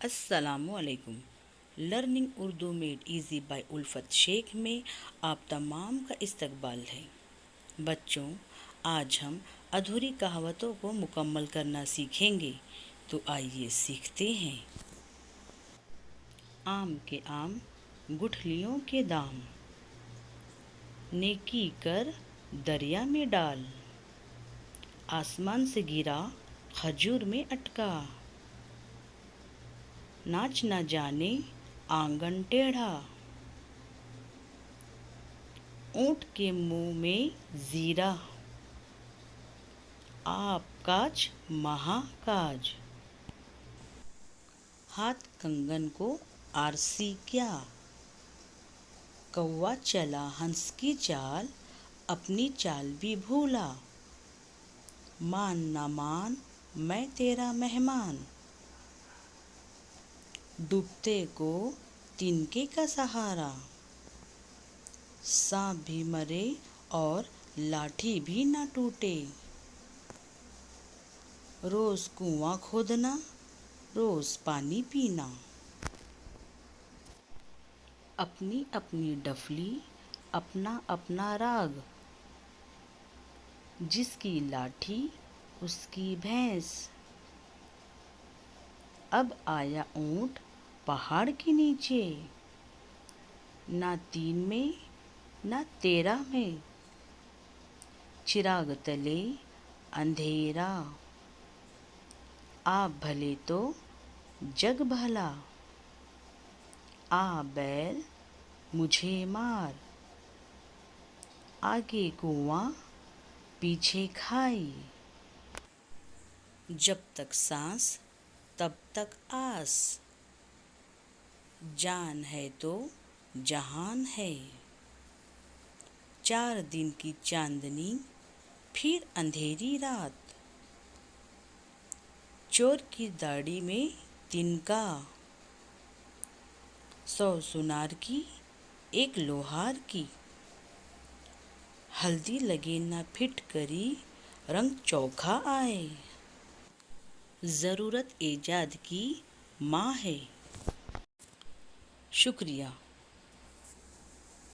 अस्सलामुअलैकुम। Learning Urdu made easy by Ulfat Sheikh में आप तमाम का इस्तकबाल है। बच्चों, आज हम अधूरी कहावतों को मुकम्मल करना सीखेंगे, तो आइए सीखते हैं। आम के आम, गुठलियों के दाम, नेकी कर दरिया में डाल, आसमान से गिरा खजूर में अटका, नाच न जाने आंगन टेढ़ा, ऊंट के मुंह में जीरा, आप काज महाकाज, हाथ कंगन को आरसी क्या, कौवा चला हंस की चाल, अपनी चाल भी भूला, मान न मान मैं तेरा मेहमान, डूबते को तिनके का सहारा, सांप भी मरे और लाठी भी ना टूटे, रोज कुआं खोदना रोज पानी पीना, अपनी अपनी डफली अपना अपना राग, जिसकी लाठी उसकी भैंस, अब आया ऊंट पहाड़ के नीचे, ना 3 में ना 13 में, चिराग तले अंधेरा, आप भले तो जग भला, आ बैल मुझे मार, आगे कुआं पीछे खाई, जब तक सांस तब तक आस, जान है तो जहान है, 4 दिन की चांदनी फिर अंधेरी रात, चोर की दाढ़ी में तिनका, 100 सुनार की 1 लोहार की, हल्दी लगे ना फिटकरी रंग चोखा आए, ज़रूरत ईजाद की माँ है। शुक्रिया।